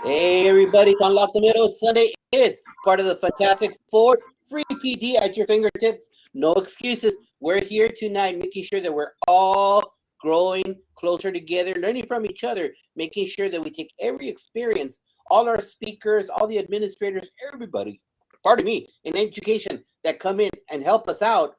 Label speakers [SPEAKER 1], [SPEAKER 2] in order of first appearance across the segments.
[SPEAKER 1] Hey everybody, it's Unlock the Middle. It's Sunday. It's part of the Fantastic Four. Free PD at your fingertips. No excuses. We're here tonight making sure that we're all growing closer together, learning from each other, making sure that we take every experience, all our speakers, all the administrators, everybody, pardon me, in education that come in and help us out.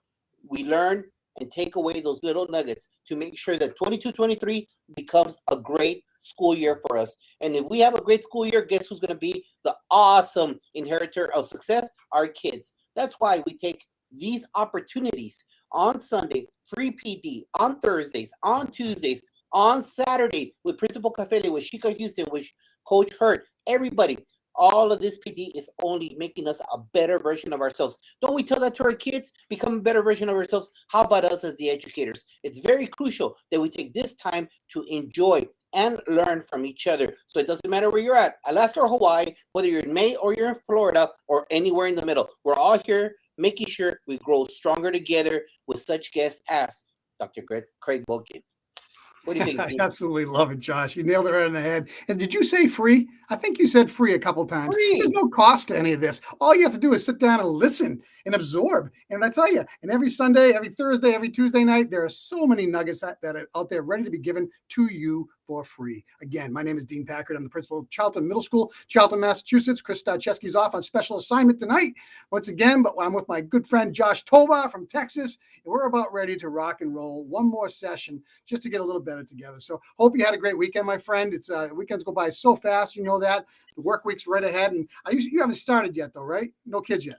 [SPEAKER 1] We learn and take away those little nuggets to make sure that 22-23 becomes a great school year for us. And if we have a great school year, guess who's going to be the awesome inheritor of success? Our kids. That's why we take these opportunities on Sunday, free PD, on Thursdays, on Tuesdays, on Saturday with Principal Cafele, with Shika Houston, with Coach Hurt, everybody. All of this PD is only making us a better version of ourselves. Don't we tell that to our kids? Become a better version of ourselves. How about us as the educators? It's very crucial that we take this time to enjoy and learn from each other. So it doesn't matter where you're at, Alaska or Hawaii, whether you're in Maine or you're in Florida or anywhere in the middle. We're all here making sure we grow stronger together with such guests as Dr. Craig Boykin. What do you think?
[SPEAKER 2] I absolutely love it, Josh. You nailed it right on the head. And did you say free? I think you said free a couple times.
[SPEAKER 1] Free.
[SPEAKER 2] There's no cost to any of this. All you have to do is sit down and listen and absorb. And I tell you, and every Sunday, every Thursday, every Tuesday night, there are so many nuggets that are out there ready to be given to you for free. Again, my name is Dean Packard. I'm the principal of Charlton Middle School, Charlton, Massachusetts. Chris Starcheski's off on special assignment tonight once again, but I'm with my good friend Josh Tovar from Texas, and we're about ready to rock and roll one more session just to get a little better together. So hope you had a great weekend, my friend. It's weekends go by so fast, you know that. The work week's right ahead, and you haven't started yet, though, right? No kids yet.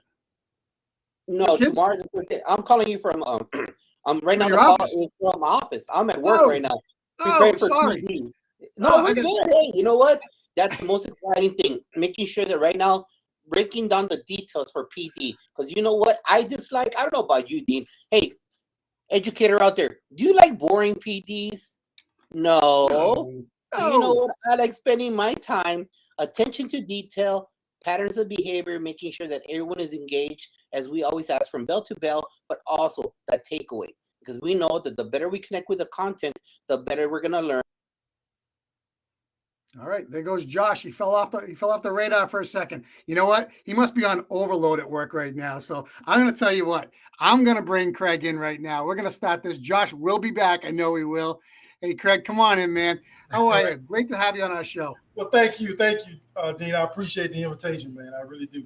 [SPEAKER 1] No, tomorrow's a good day. I'm calling you from I'm right now.
[SPEAKER 2] Your
[SPEAKER 1] The call
[SPEAKER 2] office?
[SPEAKER 1] is from my office. I'm at work right now.
[SPEAKER 2] Oh, sorry.
[SPEAKER 1] PD. No, we're good. Hey, you know what? That's the most exciting thing. Making sure that right now, breaking down the details for PD. Because you know what I dislike? I don't know about you, Dean. Hey, educator out there, do you like boring PDs? No. You know what? I like spending my time, attention to detail, patterns of behavior, making sure that everyone is engaged, as we always ask, from bell to bell, but also that takeaway. Because we know that the better we connect with the content, the better we're going to learn.
[SPEAKER 2] All right, there goes Josh. He fell off the radar for a second. You know what? He must be on overload at work right now. So I'm going to tell you what. I'm going to bring Craig in right now. We're going to start this. Josh will be back. I know he will. Hey, Craig, come on in, man. How are you? Great to have you on our show.
[SPEAKER 3] Well, thank you, Dean. I appreciate the invitation, man. I really do.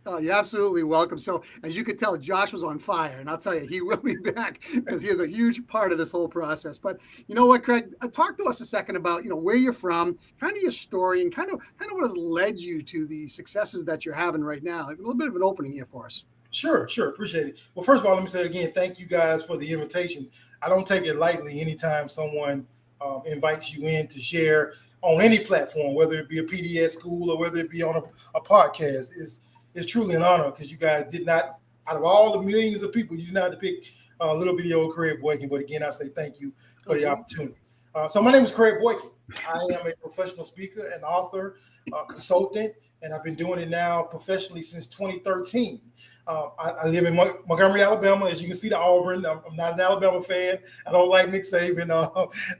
[SPEAKER 2] Oh, you're absolutely welcome. So as you could tell, Josh was on fire, and I'll tell you, he will be back because he is a huge part of this whole process. But you know what, Craig? Talk to us a second about, where you're from, kind of your story, and kind of what has led you to the successes that you're having right now. Like a little bit of an opening here for us.
[SPEAKER 3] Sure. Appreciate it. Well, first of all, let me say again, thank you guys for the invitation. I don't take it lightly anytime someone invites you in to share on any platform, whether it be a PDS school or whether it be on a podcast. It's truly an honor because you guys did not, out of all the millions of people, you did not have to pick little video Craig Boykin. But again, I say thank you for the opportunity. So my name is Craig Boykin. I am a professional speaker and author, consultant, and I've been doing it now professionally since 2013. I live in Montgomery, Alabama. As you can see, the Auburn. I'm not an Alabama fan. I don't like Nick Saban.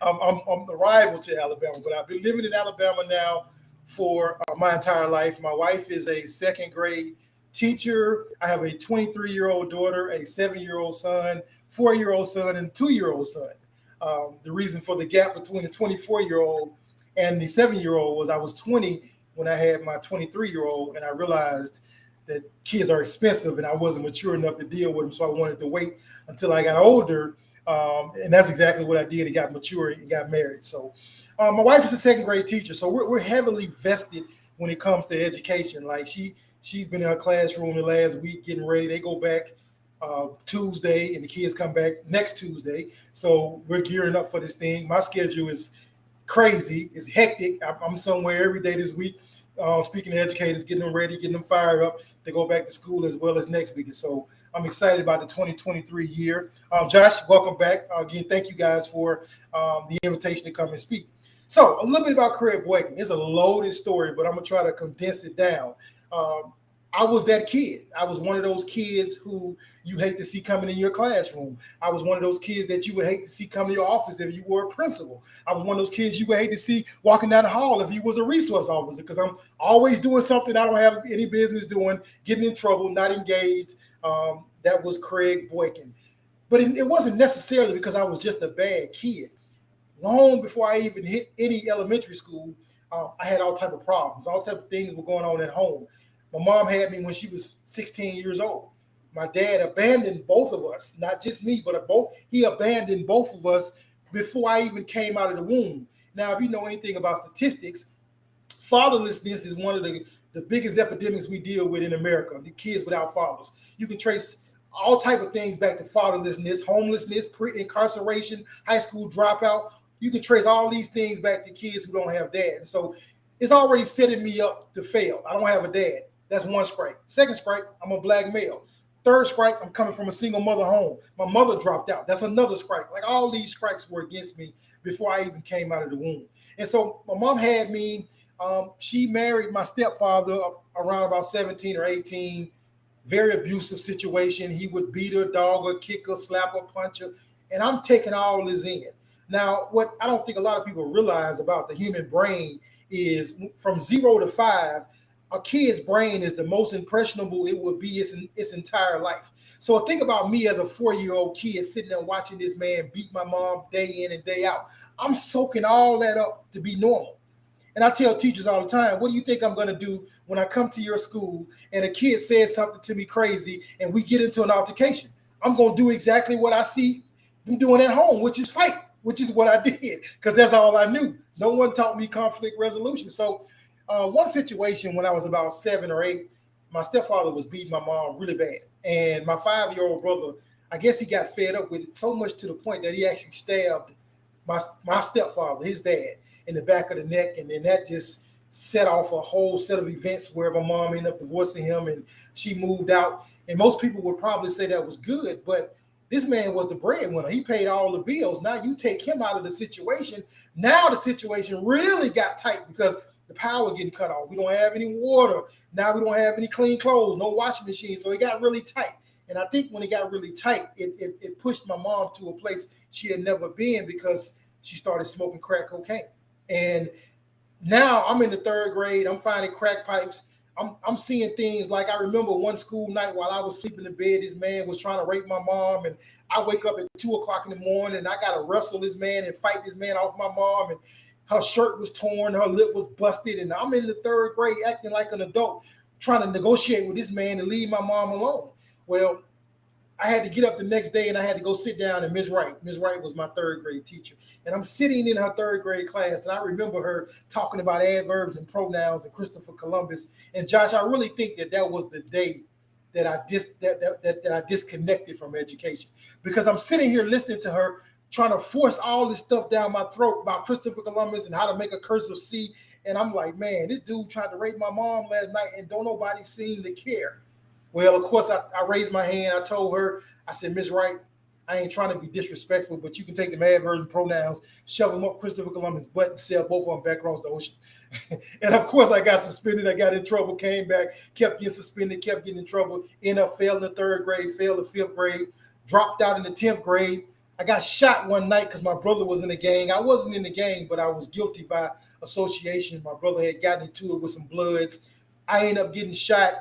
[SPEAKER 3] I'm the rival to Alabama, but I've been living in Alabama now for my entire life. My wife is a second grade teacher. I have a 23-year-old daughter, a 7-year-old son, 4-year-old son, and 2-year-old son. The reason for the gap between the 24-year-old and the 7-year-old was I was 20 when I had my 23-year-old, and I realized that kids are expensive and I wasn't mature enough to deal with them. So I wanted to wait until I got older. And that's exactly what I did. I got mature and got married. So my wife is a second grade teacher. So we're heavily vested when it comes to education. Like she's been in her classroom the last week getting ready. They go back Tuesday and the kids come back next Tuesday. So we're gearing up for this thing. My schedule is crazy. It's hectic. I'm somewhere every day this week. Speaking to educators, getting them ready, getting them fired up to go back to school as well as next week. So I'm excited about the 2023 year. Josh, welcome back. Again, thank you guys for the invitation to come and speak. So a little bit about Craig Boykin. It's a loaded story, but I'm going to try to condense it down. I was that kid. I was one of those kids who you hate to see coming in your classroom. I was one of those kids that you would hate to see come to your office if you were a principal. I was one of those kids you would hate to see walking down the hall if you was a resource officer, because I'm always doing something I don't have any business doing, getting in trouble, not engaged. That was Craig Boykin. But it wasn't necessarily because I was just a bad kid. Long before I even hit any elementary school, I had all type of problems. All type of things were going on at home. My mom had me when she was 16 years old. My dad abandoned both of us, not just me, but he abandoned both of us before I even came out of the womb. Now, if you know anything about statistics, fatherlessness is one of the biggest epidemics we deal with in America, the kids without fathers. You can trace all type of things back to fatherlessness, homelessness, pre-incarceration, high school dropout. You can trace all these things back to kids who don't have dad. And so it's already setting me up to fail. I don't have a dad. That's one strike. Second strike, I'm a black male. Third strike, I'm coming from a single mother home. My mother dropped out. That's another strike. Like, all these strikes were against me before I even came out of the womb. And so my mom had me. She married my stepfather around about 17 or 18. Very abusive situation. He would beat her, dog her, kick her, slap her, punch her. And I'm taking all this in. Now, what I don't think a lot of people realize about the human brain is from 0 to 5, a kid's brain is the most impressionable it will be its entire life. So think about me as a 4-year-old kid sitting there watching this man beat my mom day in and day out. I'm soaking all that up to be normal. And I tell teachers all the time, what do you think I'm going to do when I come to your school and a kid says something to me crazy and we get into an altercation? I'm going to do exactly what I see them doing at home, which is fight, which is what I did, because that's all I knew. No one taught me conflict resolution. So one situation when I was about 7 or 8, my stepfather was beating my mom really bad. And my 5-year-old brother, I guess he got fed up with it so much to the point that he actually stabbed my stepfather, his dad, in the back of the neck. And then that just set off a whole set of events where my mom ended up divorcing him and she moved out. And most people would probably say that was good, but this man was the breadwinner. He paid all the bills. Now you take him out of the situation. Now the situation really got tight because the power getting cut off. We don't have any water. Now we don't have any clean clothes, no washing machine. So it got really tight. And I think when it got really tight, it pushed my mom to a place she had never been because she started smoking crack cocaine. And now I'm in the 3rd grade. I'm finding crack pipes. I'm seeing things like, I remember one school night while I was sleeping in bed, this man was trying to rape my mom. And I wake up at 2 o'clock in the morning and I got to wrestle this man and fight this man off my mom. And her shirt was torn, her lip was busted. And I'm in the 3rd grade acting like an adult, trying to negotiate with this man and leave my mom alone. Well, I had to get up the next day and I had to go sit down and Ms. Wright. Ms. Wright was my 3rd grade teacher. And I'm sitting in her 3rd grade class and I remember her talking about adverbs and pronouns and Christopher Columbus. And Josh, I really think that was the day that I disconnected from education, because I'm sitting here listening to her trying to force all this stuff down my throat about Christopher Columbus and how to make a cursive C. And I'm like, man, this dude tried to rape my mom last night and don't nobody seem to care. Well, of course, I raised my hand. I told her, I said, Ms. Wright, I ain't trying to be disrespectful, but you can take the adverbs and pronouns, shove them up Christopher Columbus' butt and sail both of them back across the ocean. And of course, I got suspended. I got in trouble, came back, kept getting suspended, kept getting in trouble, ended up failing the 3rd grade, failed the 5th grade, dropped out in the 10th grade. I got shot one night because my brother was in the gang. I wasn't in the gang, but I was guilty by association. My brother had gotten into it with some Bloods. I ended up getting shot.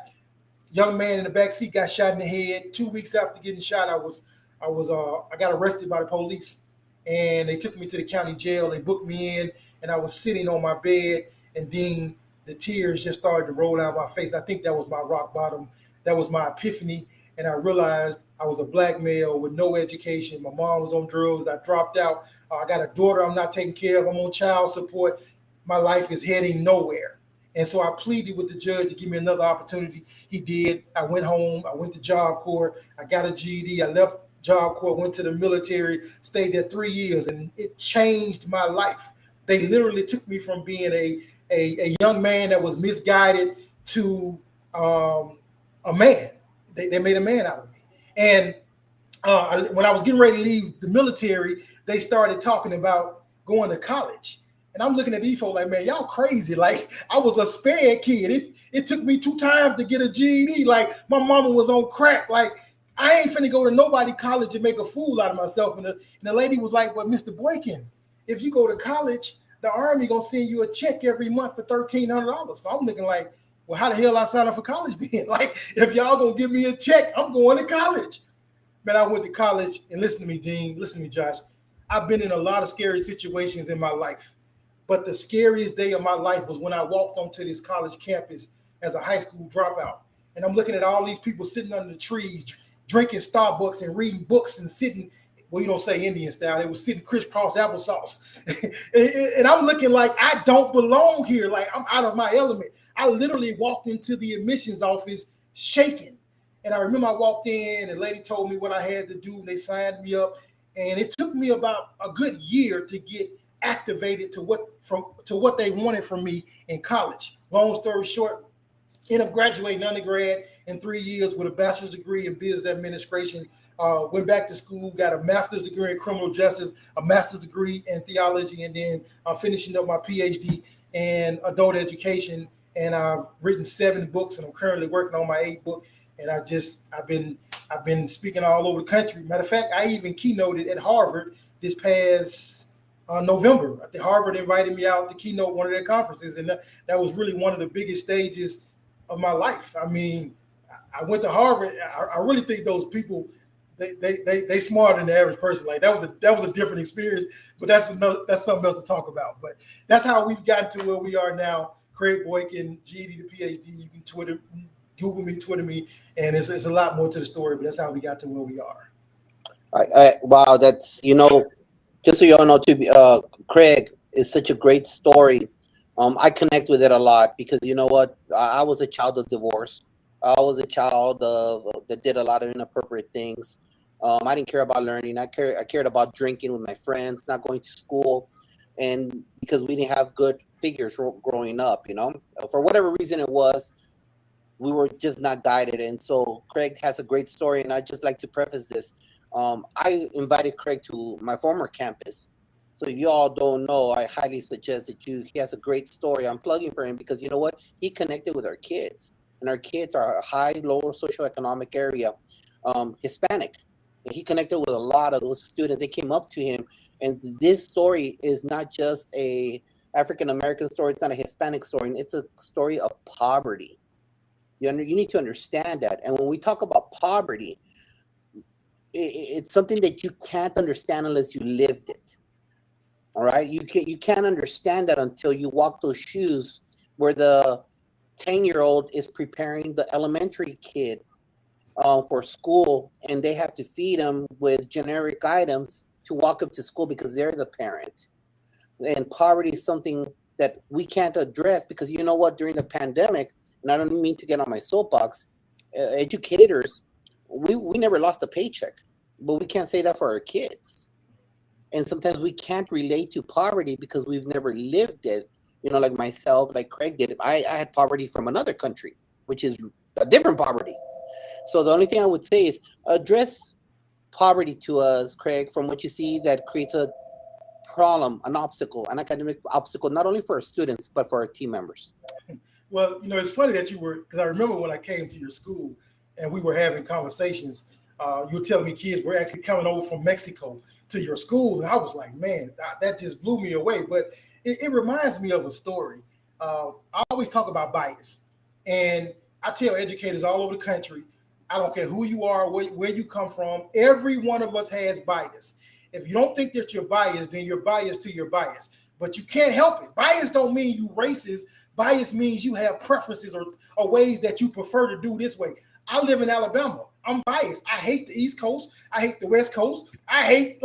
[SPEAKER 3] Young man in the back seat got shot in the head. 2 weeks after getting shot, I got arrested by the police, and they took me to the county jail. They booked me in, and I was sitting on my bed, and then the tears just started to roll down my face. I think that was my rock bottom. That was my epiphany, and I realized I was a black male with no education. My mom was on drugs. I dropped out. I got a daughter I'm not taking care of. I'm on child support. My life is heading nowhere. And so I pleaded with the judge to give me another opportunity. He did. I went home. I went to Job Corps. I got a GED. I left Job Corps, went to the military, stayed there 3 years, and it changed my life. They literally took me from being a young man that was misguided to a man. They made a man out of me. And when I was getting ready to leave the military, they started talking about going to college. And I'm looking at these folks like, man, y'all crazy. Like, I was a sped kid. It took me 2 times to get a GED. Like, my mama was on crack. Like, I ain't finna go to nobody college and make a fool out of myself. And the lady was like, well, Mr. Boykin, if you go to college, the Army gonna send you a check every month for $1,300. So I'm looking like, well, how the hell I sign up for college then? Like, if y'all gonna give me a check, I'm going to college. Man, I went to college, and listen to me, Dean, listen to me, Josh. I've been in a lot of scary situations in my life, but the scariest day of my life was when I walked onto this college campus as a high school dropout. And I'm looking at all these people sitting under the trees, drinking Starbucks and reading books and sitting, well, you don't say Indian style, they were sitting crisscross applesauce. And I'm looking like I don't belong here, like I'm out of my element. I literally walked into the admissions office shaking. And I remember I walked in, and the lady told me what I had to do, and they signed me up. And it took me about a good year to get activated to what they wanted from me in college. Long story short, ended up graduating undergrad in 3 years with a bachelor's degree in business administration. Went back to school, got a master's degree in criminal justice, a master's degree in theology, and then finishing up my PhD in adult education. And I've written 7 books, and I'm currently working on my 8th book. And I've been speaking all over the country. Matter of fact, I even keynoted at Harvard this past November. Harvard invited me out to keynote one of their conferences, and that was really one of the biggest stages of my life. I mean, I went to Harvard. I really think those people, they smarter than the average person. Like that was a different experience, but that's something else to talk about. But that's how we've gotten to where we are now. Craig Boykin, GED to PhD. You can Google me, Twitter me, and it's a lot more to the story, but that's how we got to where we are.
[SPEAKER 1] Wow, that's, just so you all know too, Craig is such a great story. I connect with it a lot because you know what? I was a child of divorce. I was a child that did a lot of inappropriate things. I didn't care about learning. I cared about drinking with my friends, not going to school, and because we didn't have good figures growing up, for whatever reason it was. We were just not guided. And so Craig has a great story. And I'd just like to preface this. I invited Craig to my former campus. So if you all don't know, I highly suggest that he has a great story. I'm plugging for him because you know what? He connected with our kids. And our kids are a high, lower socioeconomic area, Hispanic. And he connected with a lot of those students. They came up to him. And this story is not just a African-American story. It's not a Hispanic story. It's a story of poverty. You need to understand that. And when we talk about poverty, it's something that you can't understand unless you lived it. All right? You can't understand that until you walk those shoes where the 10-year-old is preparing the elementary kid for school, and they have to feed them with generic items to walk up to school because they're the parent. And poverty is something that we can't address because you know what? During the pandemic, and I don't mean to get on my soapbox, educators, we never lost a paycheck, but we can't say that for our kids. And sometimes we can't relate to poverty because we've never lived it. Like myself, like Craig did. I had poverty from another country, which is a different poverty. So the only thing I would say is address poverty to us, Craig, from what you see that creates a problem, an obstacle, an academic obstacle, not only for our students, but for our team members.
[SPEAKER 3] Well, it's funny that because I remember when I came to your school and we were having conversations, you were telling me kids were actually coming over from Mexico to your school. And I was like, man, that just blew me away. But it reminds me of a story. I always talk about bias. And I tell educators all over the country, I don't care who you are, where you come from, every one of us has bias. If you don't think that you're biased, then you're biased to your bias. But you can't help it. Bias don't mean you racist. Bias means you have preferences or ways that you prefer to do this way. I live in Alabama. I'm biased. I hate the East Coast. I hate the West Coast. I hate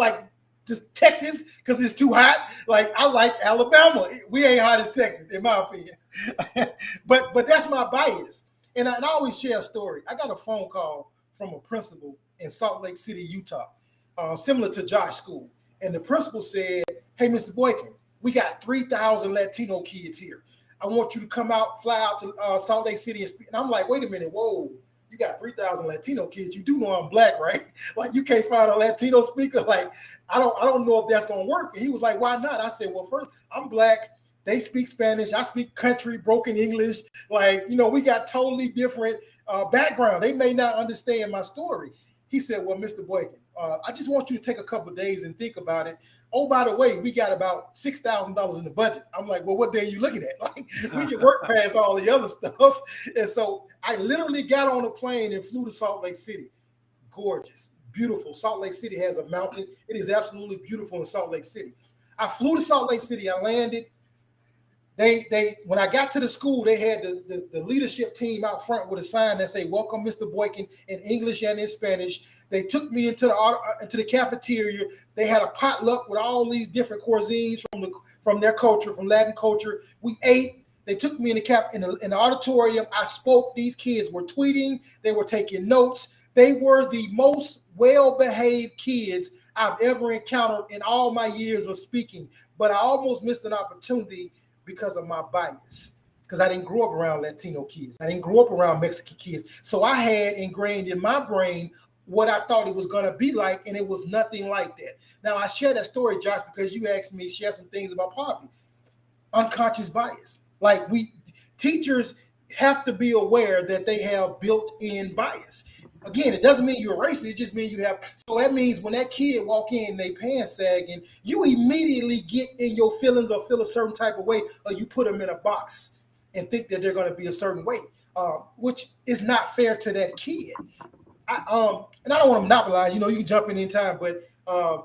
[SPEAKER 3] just Texas because it's too hot. I like Alabama. We ain't hot as Texas, in my opinion. but that's my bias. And I always share a story. I got a phone call from a principal in Salt Lake City, Utah, similar to Josh's school. And the principal said, hey, Mr. Boykin, we got 3,000 Latino kids here. I want you to come out, fly out to Salt Lake City and speak. And I'm like, wait a minute, whoa, you got 3,000 Latino kids. You do know I'm black, right? Like, you can't find a Latino speaker. Like, I don't know if that's going to work. And he was like, why not? I said, well, first, I'm black. They speak Spanish. I speak country, broken English. Like, we got totally different background. They may not understand my story. He said, well, Mr. Boykin, I just want you to take a couple of days and think about it. Oh, by the way, we got about $6,000 in the budget. I'm like, well, what day are you looking at? Like, we can work past all the other stuff. And so I literally got on a plane and flew to Salt Lake City. Gorgeous, beautiful. Salt Lake City has a mountain. It is absolutely beautiful in Salt Lake City. I flew to Salt Lake City. I landed. They when I got to the school, they had the leadership team out front with a sign that say, welcome, Mr. Boykin, in English and in Spanish. They took me into the cafeteria. They had a potluck with all these different cuisines from their culture, from Latin culture. We ate. They took me in the auditorium. I spoke. These kids were tweeting. They were taking notes. They were the most well-behaved kids I've ever encountered in all my years of speaking. But I almost missed an opportunity because of my bias, because I didn't grow up around Latino kids. I didn't grow up around Mexican kids. So I had ingrained in my brain what I thought it was going to be like, and it was nothing like that. Now, I share that story, Josh, because you asked me to share some things about poverty. Unconscious bias. Like, teachers have to be aware that they have built-in bias. Again, it doesn't mean you're racist. It just means you have. So that means when that kid walk in, they pants sagging, you immediately get in your feelings or feel a certain type of way, or you put them in a box and think that they're going to be a certain way, which is not fair to that kid. And I don't want to monopolize. You can jump in anytime, but I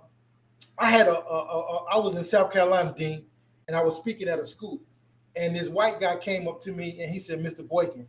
[SPEAKER 3] was in South Carolina, Dean, and I was speaking at a school, and this white guy came up to me and he said, Mr. Boykin,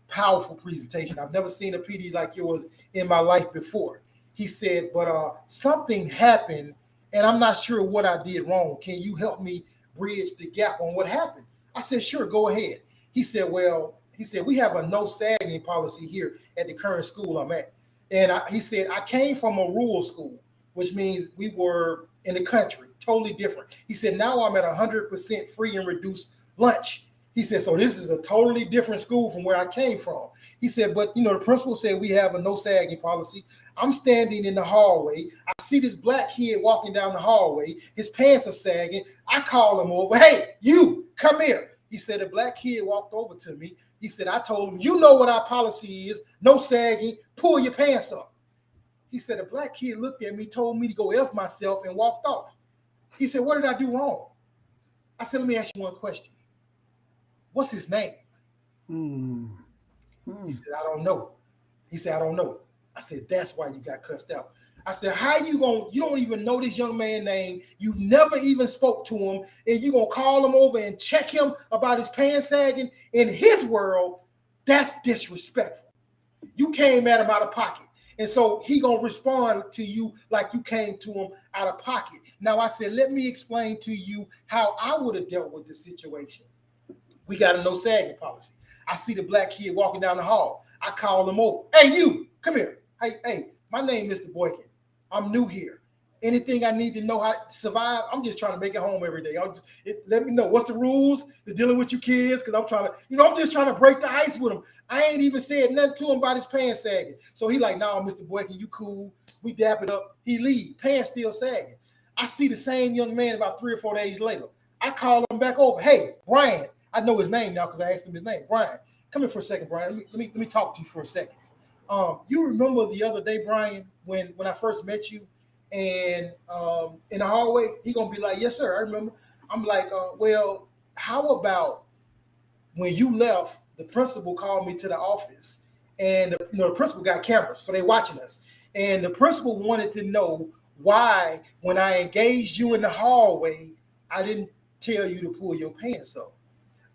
[SPEAKER 3] powerful presentation. I've never seen a PD like yours in my life before. He said, but something happened and I'm not sure what I did wrong. Can you help me bridge the gap on what happened? I said, sure, go ahead. He said, we have a no sagging policy here at the current school I'm at. And he said, I came from a rural school, which means we were in the country, totally different. He said, now I'm at 100% free and reduced lunch. He said, so this is a totally different school from where I came from. He said, but the principal said we have a no sagging policy. I'm standing in the hallway. I see this black kid walking down the hallway. His pants are sagging. I call him over. Hey, you, come here. He said, a black kid walked over to me. He said, I told him, you know what our policy is. No sagging. Pull your pants up. He said, a black kid looked at me, told me to go F myself and walked off. He said, what did I do wrong? I said, let me ask you one question. What's his name? He said, I don't know. He said, I don't know. I said, that's why you got cussed out. I said, how you don't even know this young man's name. You've never even spoke to him. And you're going to call him over and check him about his pants sagging. In his world, that's disrespectful. You came at him out of pocket. And so he going to respond to you like you came to him out of pocket. Now, I said, let me explain to you how I would have dealt with the situation. We got a no sagging policy. I see the black kid walking down the hall. I call him over. Hey, you, come here. Hey, my name is Mr. Boykin. I'm new here. Anything I need to know how to survive, I'm just trying to make it home every day. Let me know what's the rules to dealing with you kids, because I'm trying to, I'm just trying to break the ice with him. I ain't even said nothing to him about his pants sagging. So he like, nah, Mr. Boykin, you cool. We dap it up. He leave. Pants still sagging. I see the same young man about 3 or 4 days later. I call him back over. Hey, Brian. I know his name now because I asked him his name. Brian, come here for a second, Brian. Let me talk to you for a second. You remember the other day, Brian, when I first met you, and in the hallway, he gonna be like, yes, sir, I remember. I'm like, well, how about when you left, the principal called me to the office, and the principal got cameras, so they watching us, and the principal wanted to know why, when I engaged you in the hallway, I didn't tell you to pull your pants up.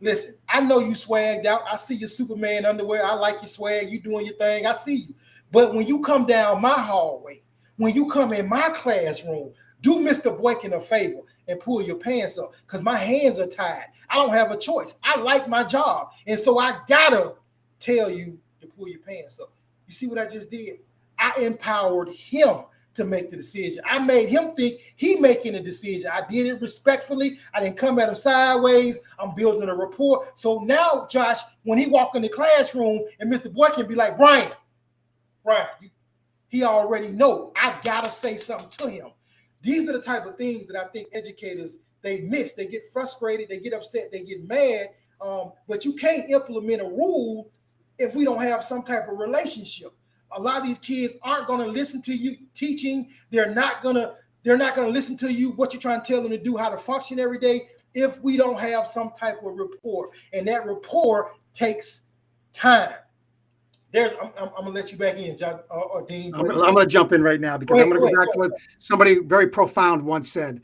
[SPEAKER 3] Listen, I know you swagged out. I see your Superman underwear. I like your swag. You doing your thing. I see you. But when you come down my hallway, when you come in my classroom, do Mr. Boykin a favor and pull your pants up, because my hands are tied. I don't have a choice. I like my job. And so I gotta tell you to pull your pants up. You see what I just did? I empowered him to make the decision. I made him think he making a decision. I did it respectfully. I didn't come at him sideways. I'm building a rapport. So now, Josh, when he walk in the classroom and Mr. Boykin be like, Brian, Right. He already know. I gotta say something to him. These are the type of things that I think educators, they miss. They get frustrated, they get upset, they get mad. But you can't implement a rule if we don't have some type of relationship. A lot of these kids aren't going to listen to you teaching. They're not going to listen to you, what you're trying to tell them to do, how to function every day, if we don't have some type of rapport. And that rapport takes time. I'm gonna let you back in, John or Dean.
[SPEAKER 2] I'm gonna jump in right now because I'm gonna go back to what somebody very profound once said.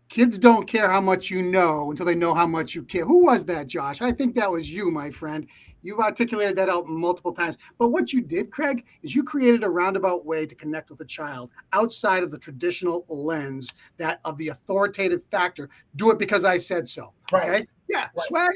[SPEAKER 2] Kids don't care how much you know until they know how much you care. Who was that, Josh? I think that was you, my friend. You've articulated that out multiple times. But what you did, Craig, is you created a roundabout way to connect with a child outside of the traditional lens that of the authoritative factor. Do it because I said so. Okay?
[SPEAKER 3] Right.
[SPEAKER 2] Yeah. Right.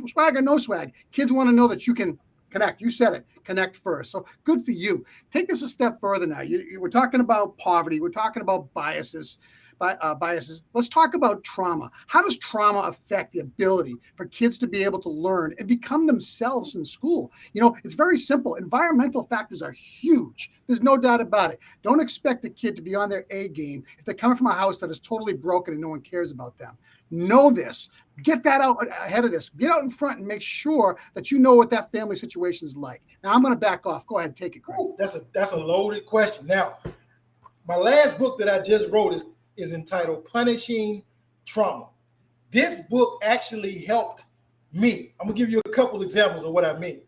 [SPEAKER 2] Swag or no swag. Kids want to know that you can connect. You said it. Connect first. So good for you. Take this a step further now. You were talking about poverty. We're talking about biases. Let's talk about trauma. How does trauma affect the ability for kids to be able to learn and become themselves in school? You know, it's very simple. Environmental factors are huge. There's no doubt about it. Don't expect a kid to be on their A game if they're coming from a house that is totally broken and no one cares about them. Know this. Get that out ahead of this. Get out in front and make sure that you know what that family situation is like. Now, I'm going to back off. Go ahead, take it, Craig.
[SPEAKER 3] Ooh, that's a loaded question. Now, my last book that I just wrote is entitled Punishing Trauma. This book actually helped me. I'm going to give you a couple examples of what I mean.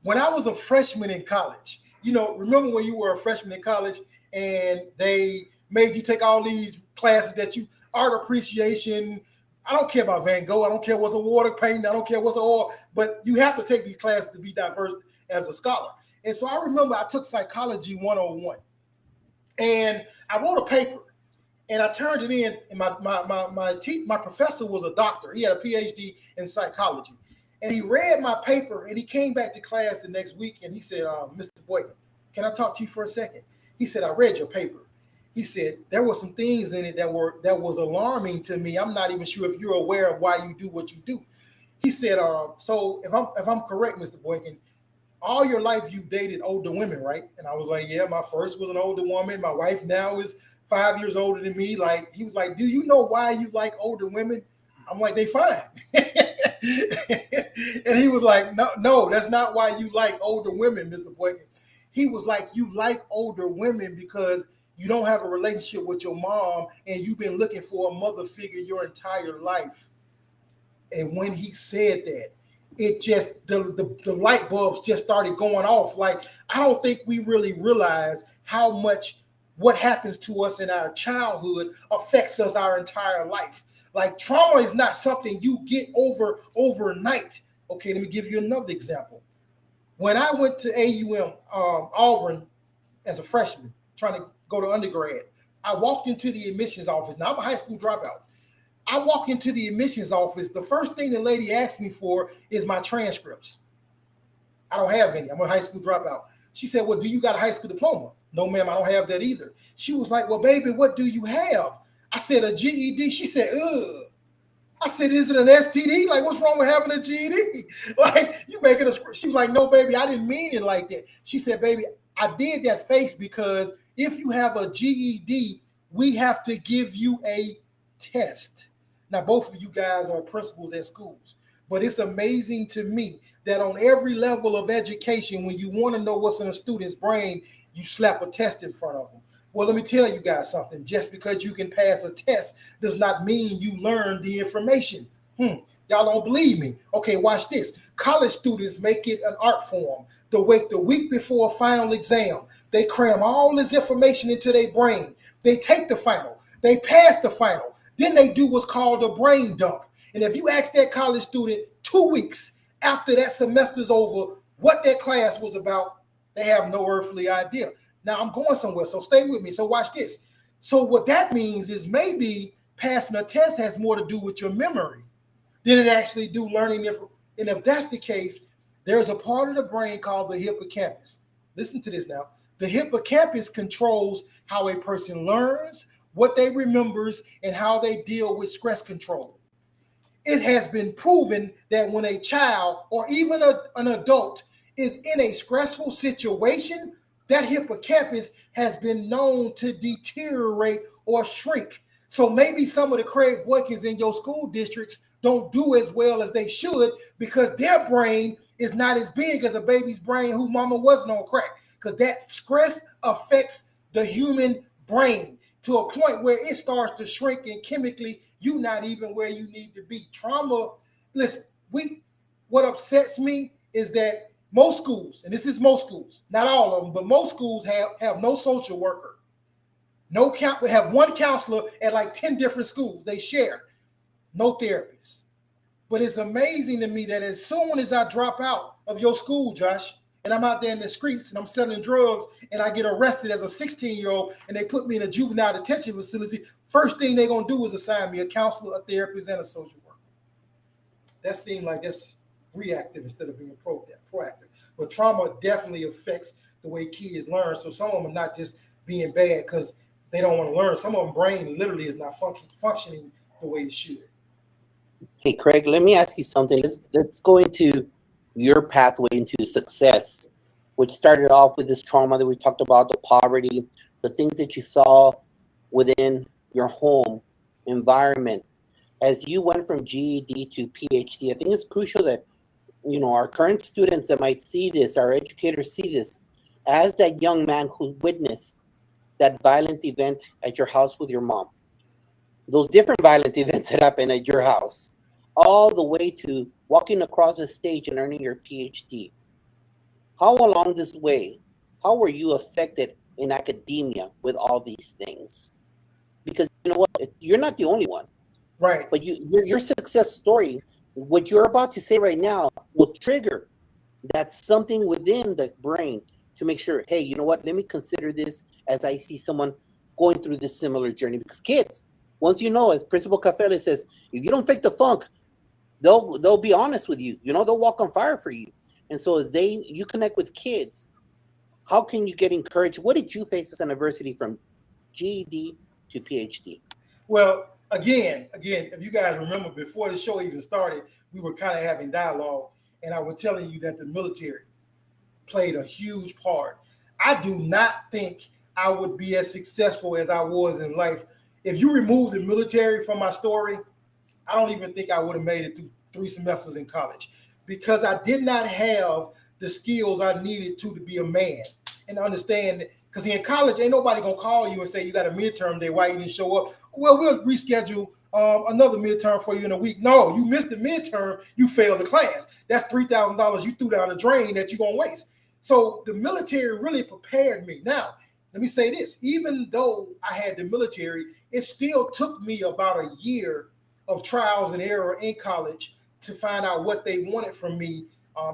[SPEAKER 3] When I was a freshman in college, you know, remember when you were a freshman in college and they made you take all these classes that you, art appreciation, I don't care about Van Gogh, I don't care what's a water painting, I don't care what's an oil, but you have to take these classes to be diverse as a scholar. And so I remember I took Psychology 101 and I wrote a paper. And I turned it in, and my professor was a doctor. He had a PhD in psychology. And he read my paper, and he came back to class the next week, and he said, Mr. Boykin, can I talk to you for a second? He said, I read your paper. He said, there were some things in it that was alarming to me. I'm not even sure if you're aware of why you do what you do. He said, so if I'm correct, Mr. Boykin, all your life you've dated older women, right? And I was like, yeah, my first was an older woman. My wife now is 5 years older than me. Like, he was like, do you know why you like older women? I'm like, they fine. And he was like, no, that's not why you like older women, Mr. Boykin. He was like, you like older women because you don't have a relationship with your mom and you've been looking for a mother figure your entire life. And when he said that, it just, the light bulbs just started going off. Like, I don't think we really realize how much what happens to us in our childhood affects us our entire life. Like, trauma is not something you get over overnight. Okay, let me give you another example. When I went to AUM, Auburn, as a freshman, trying to go to undergrad, I walked into the admissions office. Now, I'm a high school dropout. I walk into the admissions office. The first thing the lady asked me for is my transcripts. I don't have any. I'm a high school dropout. She said, well, do you got a high school diploma? No, ma'am, I don't have that either. She was like, well, baby, what do you have? I said, a GED. She said, ugh. I said, is it an STD? Like, what's wrong with having a GED? Like, you making a script. She was like, no, baby, I didn't mean it like that. She said, baby, I did that face because if you have a GED, we have to give you a test. Now, both of you guys are principals at schools, but it's amazing to me that on every level of education, when you want to know what's in a student's brain, you slap a test in front of them. Well, let me tell you guys something. Just because you can pass a test does not mean you learn the information. Y'all don't believe me. Okay, watch this. College students make it an art form. The week before a final exam, they cram all this information into their brain. They take the final. They pass the final. Then they do what's called a brain dump. And if you ask that college student 2 weeks after that semester's over what that class was about, they have no earthly idea. Now, I'm going somewhere, so stay with me. So watch this. So what that means is maybe passing a test has more to do with your memory than it actually do learning. And if that's the case, there's a part of the brain called the hippocampus. Listen to this now. The hippocampus controls how a person learns, what they remembers, and how they deal with stress control. It has been proven that when a child or even an adult is in a stressful situation, that hippocampus has been known to deteriorate or shrink. So maybe some of the Craig Boykins in your school districts don't do as well as they should because their brain is not as big as a baby's brain who mama wasn't on crack. Because that stress affects the human brain to a point where it starts to shrink, and chemically you're not even where you need to be. Trauma, listen, what upsets me is that most schools, and this is most schools, not all of them, but most schools have no social worker. We have one counselor at like 10 different schools. They share. No therapist. But it's amazing to me that as soon as I drop out of your school, Josh, and I'm out there in the streets and I'm selling drugs and I get arrested as a 16-year-old and they put me in a juvenile detention facility, first thing they're going to do is assign me a counselor, a therapist, and a social worker. That seems like that's reactive instead of being proactive. But trauma definitely affects the way kids learn. So some of them are not just being bad because they don't want to learn. Some of them brain literally is not functioning the way it should.
[SPEAKER 1] Hey, Craig, let me ask you something. Let's go into your pathway into success, which started off with this trauma that we talked about, the poverty, the things that you saw within your home environment. As you went from GED to PhD, I think it's crucial that, you know, our current students that might see this, our educators see this, as that young man who witnessed that violent event at your house with your mom, those different violent events that happened at your house, all the way to walking across the stage and earning your PhD. How along this way, how were you affected in academia with all these things? Because you know what, you're not the only one.
[SPEAKER 3] Right.
[SPEAKER 1] But your success story, what you're about to say right now, will trigger that something within the brain to make sure, hey, you know what, let me consider this as I see someone going through this similar journey. Because kids, once you know, as Principal Cafele says, if you don't fake the funk, they'll be honest with you. You know, they'll walk on fire for you. And so as you connect with kids, how can you get encouraged? What did you face as an adversity from GED to PhD?
[SPEAKER 3] Well, again, if you guys remember before the show even started, we were kind of having dialogue, and I was telling you that the military played a huge part. I do not think I would be as successful as I was in life. If you remove the military from my story, I don't even think I would have made it through 3 semesters in college because I did not have the skills I needed to be a man and understand. Because in college, ain't nobody going to call you and say you got a midterm day, why you didn't show up? Well, we'll reschedule another midterm for you in a week. No, you missed the midterm, you failed the class. That's $3,000 you threw down the drain that you're going to waste. So the military really prepared me. Now, let me say this. Even though I had the military, it still took me about a year of trials and error in college to find out what they wanted from me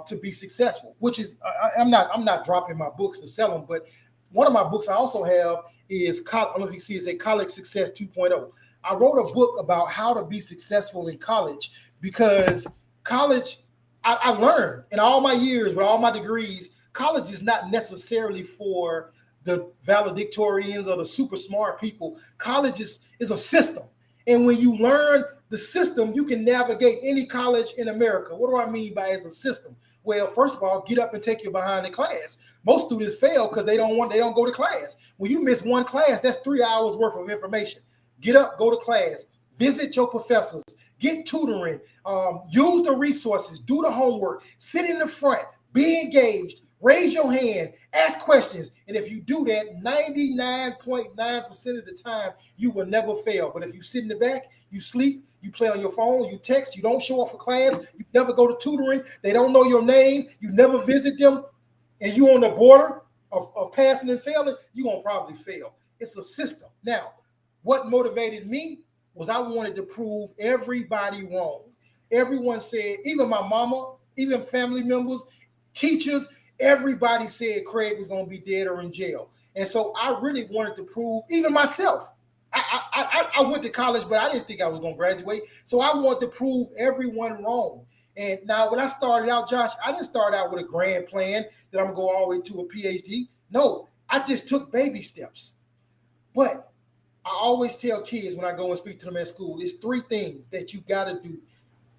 [SPEAKER 3] to be successful, which is, I'm not dropping my books to sell them, but one of my books I also have is, I don't know if you see, it's a College Success 2.0. I wrote a book about how to be successful in college because college, I learned in all my years with all my degrees, college is not necessarily for the valedictorians or the super smart people. College is a system. And when you learn the system, you can navigate any college in America. What do I mean by as a system? Well, first of all, get up and take your behind the class. Most students fail because they don't go to class. When you miss one class, that's 3 hours worth of information. Get up, go to class, visit your professors, get tutoring, use the resources, do the homework, sit in the front, be engaged, raise your hand, ask questions. And if you do that, 99.9% of the time, you will never fail. But if you sit in the back, you sleep, you play on your phone, you text, you don't show up for class, you never go to tutoring, they don't know your name, you never visit them, and you on the border of passing and failing, you're going to probably fail. It's a system. Now, what motivated me was I wanted to prove everybody wrong. Everyone said, even my mama, even family members, teachers, everybody said Craig was going to be dead or in jail. And so I really wanted to prove, even myself, I went to college, but I didn't think I was going to graduate. So I wanted to prove everyone wrong. And now when I started out, Josh, I didn't start out with a grand plan that I'm going to go all the way to a PhD. No, I just took baby steps. But I always tell kids when I go and speak to them at school, it's 3 things that you got to do.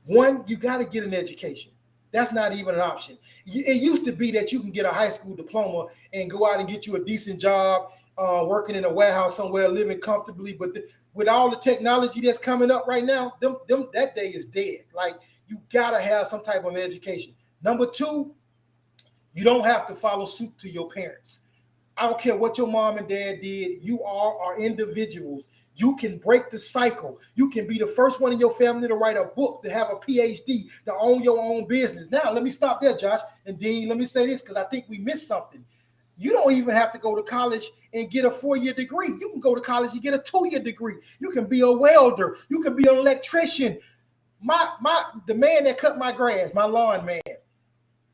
[SPEAKER 3] 1, you got to get an education. That's not even an option. It used to be that you can get a high school diploma and go out and get you a decent job, working in a warehouse somewhere, living comfortably. But with all the technology that's coming up right now, that day is dead. Like, you gotta have some type of education. Number two, you don't have to follow suit to your parents. I don't care what your mom and dad did. You are individuals. You can break the cycle. You can be the first one in your family to write a book, to have a PhD, to own your own business. Now, let me stop there, Josh. And Dean, let me say this, because I think we missed something. You don't even have to go to college and get a 4-year degree. You can go to college and get a 2-year degree. You can be a welder. You can be an electrician. The man that cut my grass, my lawn man,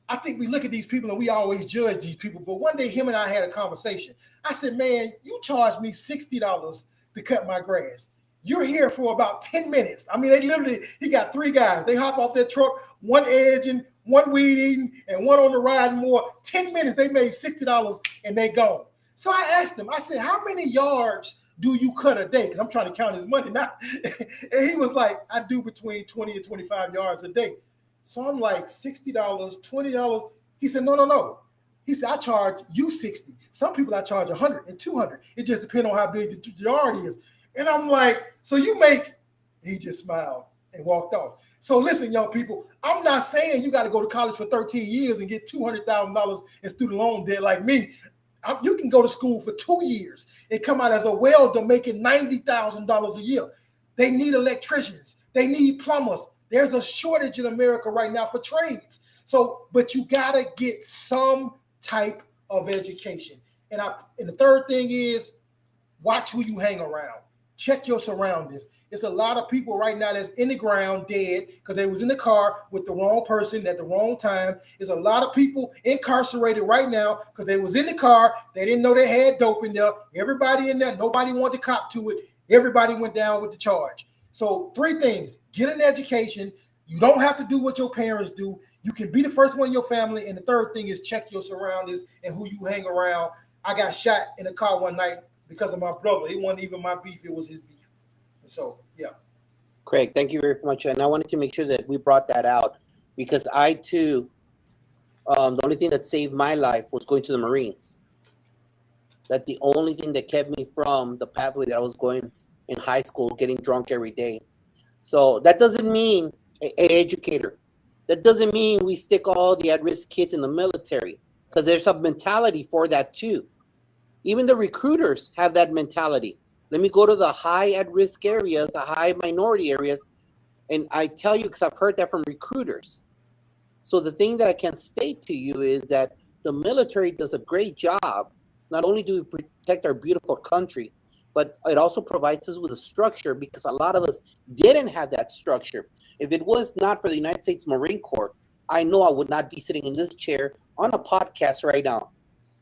[SPEAKER 3] I think we look at these people and we always judge these people. But one day, him and I had a conversation. I said, man, you charged me $60 to cut my grass. You're here for about 10 minutes. I mean, he got 3 guys. They hop off their truck, one edging, one weed eating, and one on the riding more. 10 minutes, they made $60 and they gone. So I asked him, I said, how many yards do you cut a day? Because I'm trying to count his money now. And he was like, I do between 20 and 25 yards a day. So I'm like, $60, $20. He said, no. He said, I charge you 60. Some people I charge 100 and 200. It just depends on how big the yard is. And I'm like, so you make, he just smiled and walked off. So listen, young people, I'm not saying you got to go to college for 13 years and get $200,000 in student loan debt like me. You can go to school for 2 years and come out as a welder making $90,000 a year. They need electricians. They need plumbers. There's a shortage in America right now for trades. So, but you got to get some type of education. And the third thing is, watch who you hang around. Check your surroundings. It's a lot of people right now that's in the ground dead because they was in the car with the wrong person at the wrong time. There's a lot of people incarcerated right now because they was in the car. They didn't know they had dope in there. Everybody in there, nobody wanted to cop to it. Everybody went down with the charge. So 3 things: get an education. You don't have to do what your parents do. You can be the first one in your family. And the third thing is check your surroundings and who you hang around. I got shot in a car one night because of my brother. It wasn't even my beef. It was his beef. And so, yeah.
[SPEAKER 1] Craig, thank you very much. And I wanted to make sure that we brought that out because I, too, the only thing that saved my life was going to the Marines. That's the only thing that kept me from the pathway that I was going in high school, getting drunk every day. So that doesn't mean an educator. That doesn't mean we stick all the at-risk kids in the military, because there's a mentality for that too. Even the recruiters have that mentality. Let me go to the high at-risk areas, the high minority areas, and I tell you, because I've heard that from recruiters. So the thing that I can state to you is that the military does a great job. Not only do we protect our beautiful country, but it also provides us with a structure, because a lot of us didn't have that structure. If it was not for the United States Marine Corps, I know I would not be sitting in this chair on a podcast right now.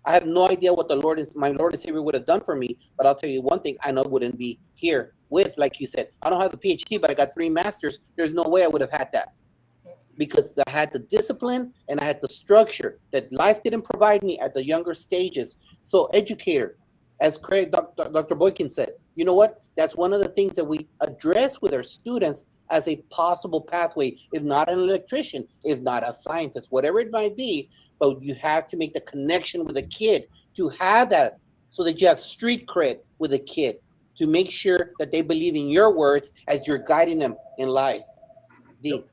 [SPEAKER 1] I have no idea what my Lord and Savior would have done for me, but I'll tell you one thing, I know I wouldn't be here with, like you said, I don't have a PhD, but I got 3 masters. There's no way I would have had that, because I had the discipline and I had the structure that life didn't provide me at the younger stages. So educator, as Craig, Dr. Boykin said, you know what? That's one of the things that we address with our students as a possible pathway, if not an electrician, if not a scientist, whatever it might be. But you have to make the connection with a kid to have that, so that you have street cred with a kid, to make sure that they believe in your words as you're guiding them in life. Dean.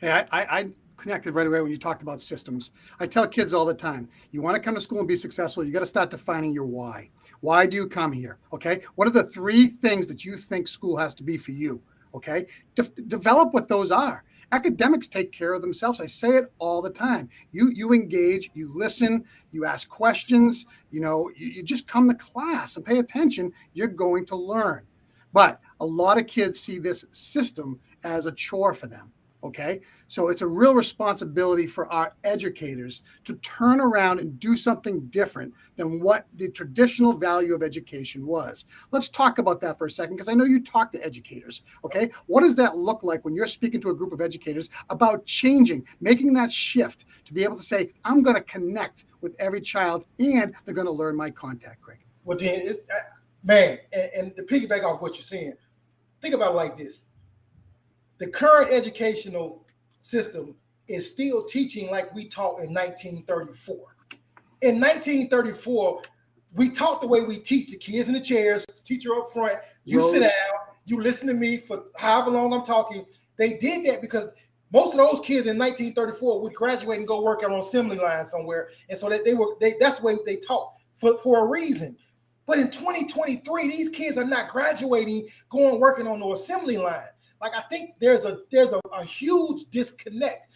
[SPEAKER 2] Hey, I connected right away when you talked about systems. I tell kids all the time, you want to come to school and be successful, you got to start defining your why. Why do you come here? Okay. What are the 3 things that you think school has to be for you? Okay. Develop what those are. Academics take care of themselves. I say it all the time. You engage, you listen, you ask questions, you just come to class and pay attention. You're going to learn. But a lot of kids see this system as a chore for them. Okay, so it's a real responsibility for our educators to turn around and do something different than what the traditional value of education was. Let's talk about that for a second, because I know you talk to educators. Okay, what does that look like when you're speaking to a group of educators about changing, making that shift to be able to say, I'm going to connect with every child and they're going to learn my contact, Craig?
[SPEAKER 3] Well, then, man, and to piggyback off what you're saying, think about it like this. The current educational system is still teaching like we taught in 1934. In 1934, we taught the way we teach, the kids in the chairs, teacher up front, you sit down, you listen to me for however long I'm talking. They did that because most of those kids in 1934 would graduate and go work on an assembly line somewhere. And so that that's the way they taught for a reason. But in 2023, these kids are not graduating, going working on the assembly line. Like, I think there's a huge disconnect.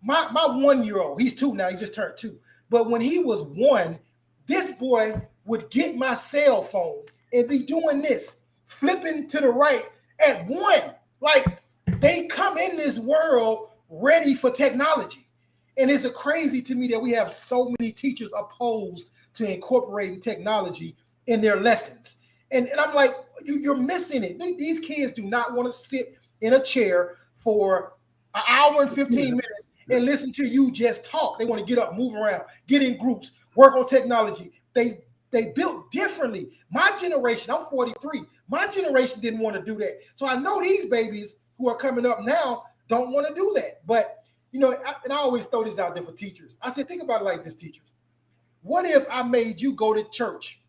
[SPEAKER 3] My 1-year-old, he's 2 now, he just turned 2. But when he was 1, this boy would get my cell phone and be doing this, flipping to the right at 1. Like, they come in this world ready for technology. And it's crazy to me that we have so many teachers opposed to incorporating technology in their lessons. And I'm like, you're missing it. These kids do not want to sit in a chair for an hour and 15 minutes and listen to you just talk. They want to get up, move around, get in groups, work on technology. They built differently. My generation, I'm 43, my generation didn't want to do that. So I know these babies who are coming up now don't want to do that. But, you know, I always throw this out there for teachers. I said, think about it like this, teachers. What if I made you go to church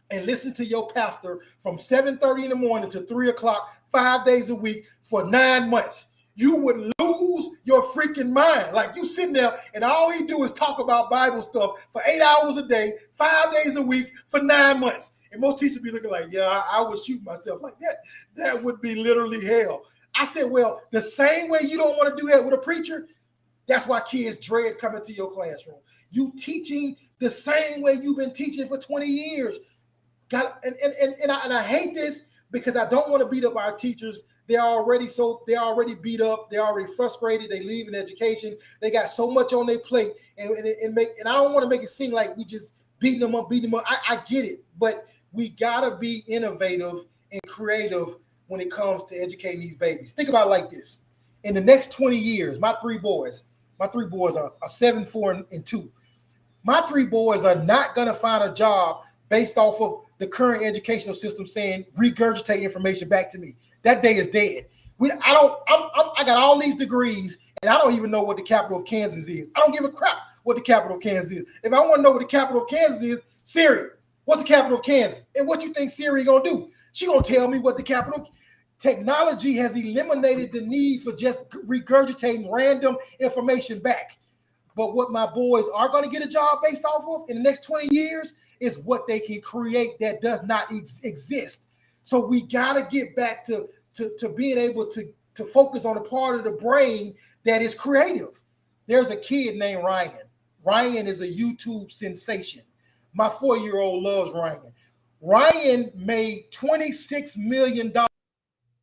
[SPEAKER 3] and listen to your pastor from 7:30 in the morning to 3 o'clock, 5 days a week for 9 months? You would lose your freaking mind. Like, you sitting there and all he do is talk about Bible stuff for 8 hours a day, 5 days a week for 9 months. And most teachers be looking like, yeah, I would shoot myself like that. That would be literally hell. I said, well, the same way you don't want to do that with a preacher, that's why kids dread coming to your classroom. You teaching the same way you've been teaching for 20 years. I hate this because I don't want to beat up our teachers. They're already beat up. They're already frustrated. They leave in education. They got so much on their plate, and I don't want to make it seem like we just beating them up. I get it, but we gotta be innovative and creative when it comes to educating these babies. Think about it like this: in the next 20 years, my three boys are 7, 4, and 2. My 3 boys are not gonna find a job based off of the current educational system saying regurgitate information back to me. That day is dead. I got all these degrees and I don't even know what the capital of Kansas is. I don't give a crap what the capital of Kansas is. If I want to know what the capital of Kansas is, Siri, what's the capital of Kansas? And what you think Siri gonna do? She gonna tell me what the capital of technology has eliminated the need for just regurgitating random information back. But what my boys are going to get a job based off of in the next 20 years is what they can create that does not exist. So we got to get back to being able to focus on the part of the brain that is creative. There's a kid named Ryan. Ryan is a YouTube sensation. My 4-year-old loves Ryan. Ryan made $26 million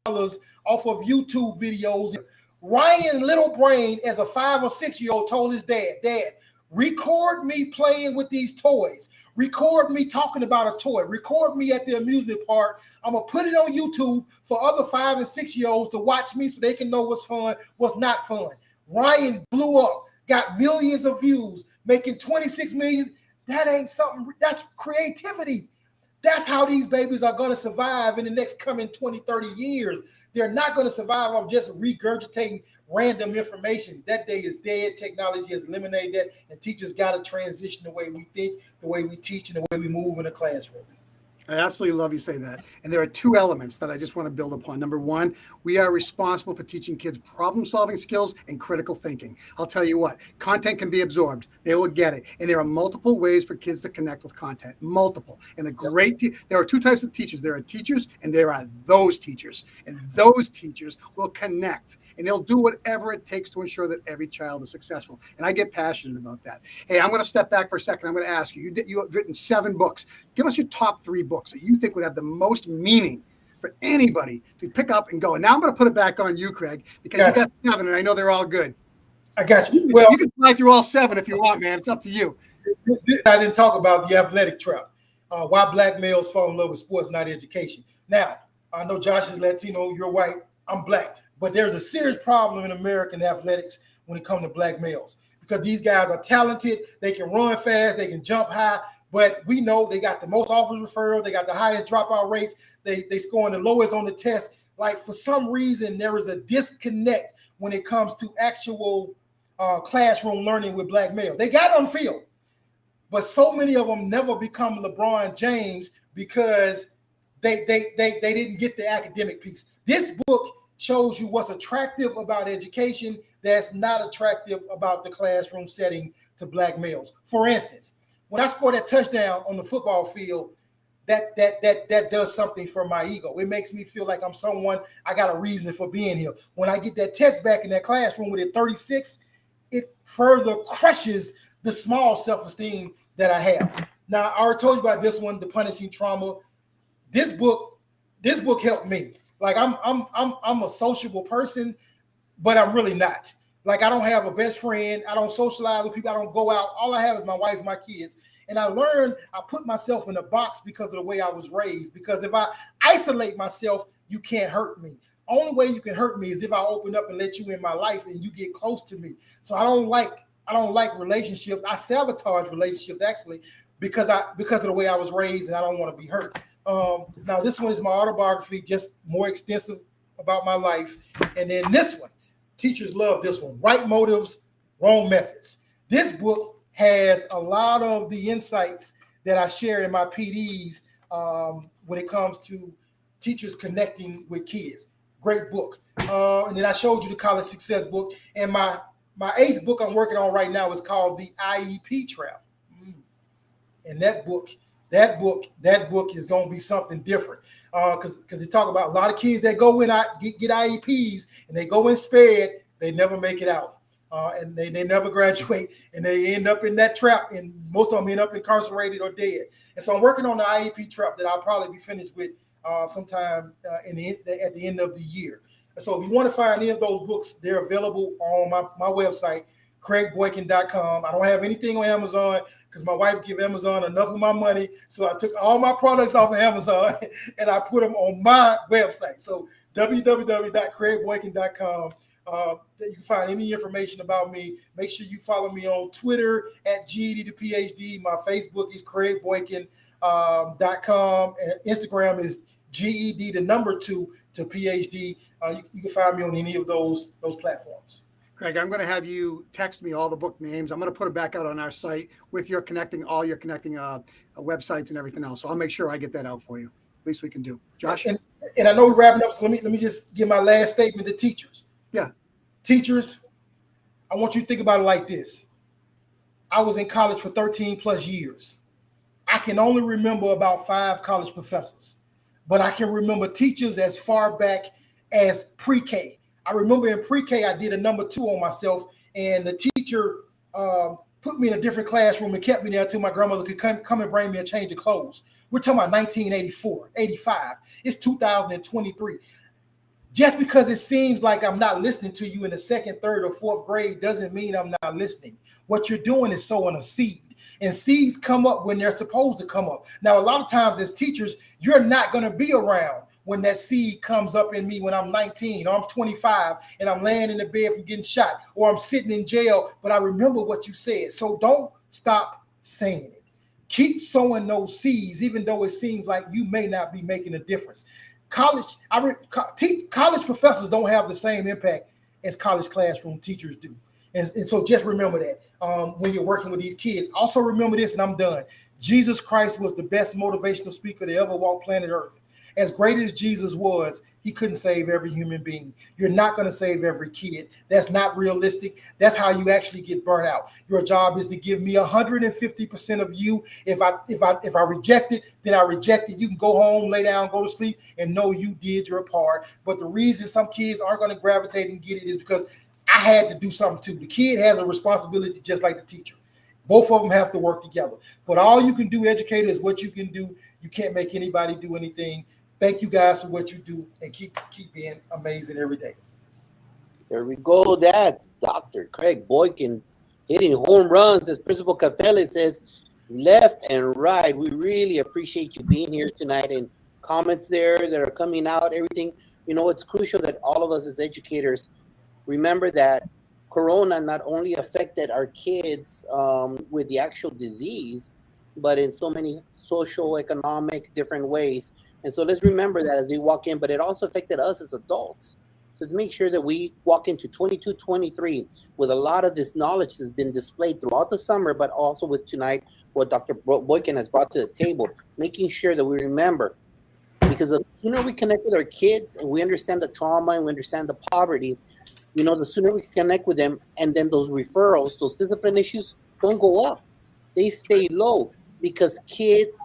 [SPEAKER 3] off of YouTube videos. Ryan little brain as a 5 or 6-year-old told his dad, record me playing with these toys. Record me talking about a toy. Record me at the amusement park. I'm going to put it on YouTube for other 5 and 6-year-olds to watch me so they can know what's fun, what's not fun. Ryan blew up, got millions of views, making 26 million. That ain't something. That's creativity. That's how these babies are going to survive in the next coming 20, 30 years. They're not going to survive off just regurgitating random information. That day is dead. Technology has eliminated that, and teachers got to transition the way we think, the way we teach, and the way we move in the classroom.
[SPEAKER 2] I absolutely love you say that. And there are 2 elements that I just want to build upon. Number 1, we are responsible for teaching kids problem-solving skills and critical thinking. I'll tell you what, content can be absorbed. They will get it. And there are multiple ways for kids to connect with content. Multiple. And there are 2 types of teachers. There are teachers and there are those teachers. And those teachers will connect. And they'll do whatever it takes to ensure that every child is successful. And I get passionate about that. Hey, I'm going to step back for a second. I'm going to ask you, you have written 7 books. Give us your top 3 books that you think would have the most meaning for anybody to pick up and go. And now I'm going to put it back on you, Craig, because you got 7 and I know they're all good.
[SPEAKER 3] I got you. Well,
[SPEAKER 2] you can fly through all 7 if you want, man. It's up to you.
[SPEAKER 3] I didn't talk about the athletic trap. Why black males fall in love with sports, not education. Now, I know Josh is Latino, you're white, I'm black. But there's a serious problem in American athletics when it comes to black males, because these guys are talented. They can run fast. They can jump high. But we know they got the most offers referral. They got the highest dropout rates. They scoring the lowest on the test. Like, for some reason, there is a disconnect when it comes to actual classroom learning with black males. They got on field, but so many of them never become LeBron James because they didn't get the academic piece. This book shows you what's attractive about education that's not attractive about the classroom setting to black males. For instance, when I scored that touchdown on the football field, that does something for my ego. It makes me feel like I'm someone, I got a reason for being here. When I get that test back in that classroom with a 36, it further crushes the small self-esteem that I have. Now, I already told you about this one, The Punishing Trauma. This book helped me. Like I'm a sociable person, but I'm really not. Like I don't have a best friend. I don't socialize with people. I don't go out. All I have is my wife, my kids. And I learned I put myself in a box because of the way I was raised. Because if I isolate myself, you can't hurt me. Only way you can hurt me is if I open up and let you in my life and you get close to me. So I don't like relationships. I sabotage relationships actually because of the way I was raised, and I don't want to be hurt. Now this one is my autobiography, just more extensive about my life. And then this one, teachers love this one, Right Motives, Wrong Methods. This book has a lot of the insights that I share in my PDs when it comes to teachers connecting with kids. Great book. And then I showed you the college success book. And my 8th book I'm working on right now is called the Iep Trail. And that book is going to be something different because they talk about a lot of kids that go in get IEPs and they go in SPED, they never make it out. And they never graduate, and they end up in that trap, and most of them end up incarcerated or dead. And so I'm working on the IEP trap that I'll probably be finished with sometime at the end of the year. And so if you want to find any of those books, they're available on my website, CraigBoykin.com. I don't have anything on Amazon because my wife gave Amazon enough of my money. So I took all my products off of Amazon and I put them on my website. So www.CraigBoykin.com. You can find any information about me. Make sure you follow me on Twitter at GED to PhD. My Facebook is CraigBoykin.com. And Instagram is GED 2 to PhD. You can find me on any of those platforms.
[SPEAKER 2] Craig, I'm going to have you text me all the book names. I'm going to put it back out on our site with your connecting websites and everything else. So I'll make sure I get that out for you. Least we can do. Josh?
[SPEAKER 3] And I know we're wrapping up, so let me just give my last statement to teachers.
[SPEAKER 2] Yeah.
[SPEAKER 3] Teachers, I want you to think about it like this. I was in college for 13 plus years. I can only remember about 5 college professors, but I can remember teachers as far back as pre-K. I remember in pre-K, I did a number 2 on myself, and the teacher put me in a different classroom and kept me there until my grandmother could come and bring me a change of clothes. We're talking about 1984, 85. It's 2023. Just because it seems like I'm not listening to you in the 2nd, 3rd, or 4th grade doesn't mean I'm not listening. What you're doing is sowing a seed. And seeds come up when they're supposed to come up. Now, a lot of times as teachers, you're not going to be around when that seed comes up in me when I'm 19 or I'm 25 and I'm laying in the bed from getting shot or I'm sitting in jail, but I remember what you said. So don't stop saying it. Keep sowing those seeds, even though it seems like you may not be making a difference. College professors don't have the same impact as college classroom teachers do. And so just remember that when you're working with these kids. Also remember this, and I'm done. Jesus Christ was the best motivational speaker to ever walk planet Earth. As great as Jesus was, he couldn't save every human being. You're not going to save every kid. That's not realistic. That's how you actually get burnt out. Your job is to give me 150% of you. If I reject it, then I reject it. You can go home, lay down, go to sleep, and know you did your part. But the reason some kids aren't going to gravitate and get it is because I had to do something too. The kid has a responsibility just like the teacher. Both of them have to work together. But all you can do, educator, is what you can do. You can't make anybody do anything. Thank you guys for what you do, and keep being amazing every day.
[SPEAKER 1] There we go. That's Dr. Craig Boykin hitting home runs, as Principal Cafele says, left and right. We really appreciate you being here tonight, and comments there that are coming out, everything. You know, it's crucial that all of us as educators remember that Corona not only affected our kids with the actual disease, but in so many social, economic, different ways. And so let's remember that as they walk in, but it also affected us as adults. So to make sure that we walk into 22-23 with a lot of this knowledge that's been displayed throughout the summer, but also with tonight, what Dr. Boykin has brought to the table, making sure that we remember, because the sooner we connect with our kids and we understand the trauma and we understand the poverty, the sooner we connect with them, and then those referrals, those discipline issues don't go up. They stay low because kids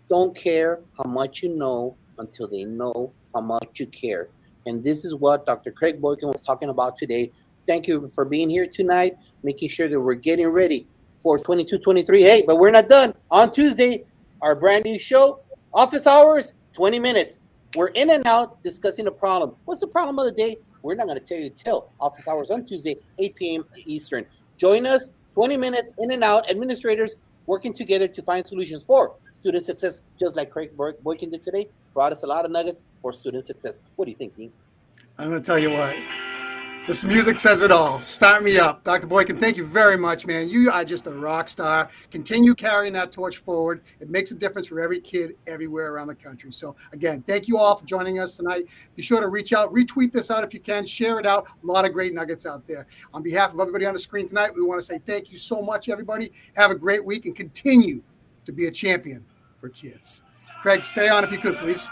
[SPEAKER 1] don't care how much you know until they know how much you care. And this is what Dr. Craig Boykin was talking about today. Thank you for being here tonight, making sure that we're getting ready for 22-23. Hey, but we're not done. On Tuesday, our brand new show, Office Hours, 20 minutes. We're in and out discussing a problem. What's the problem of the day? We're not going to tell you till Office Hours on Tuesday, 8 p.m. Eastern. Join us, 20 minutes in and out, administrators working together to find solutions for student success, just like Craig Boykin did today. Brought us a lot of nuggets for student success. What do you think, Dean?
[SPEAKER 2] I'm going to tell you what. This music says it all. Start me up. Dr. Boykin, thank you very much, man. You are just a rock star. Continue carrying that torch forward. It makes a difference for every kid everywhere around the country. So, again, thank you all for joining us tonight. Be sure to reach out, retweet this out if you can, share it out. A lot of great nuggets out there. On behalf of everybody on the screen tonight, we want to say thank you so much, everybody. Have a great week and continue to be a champion for kids. Craig, stay on if you could, please.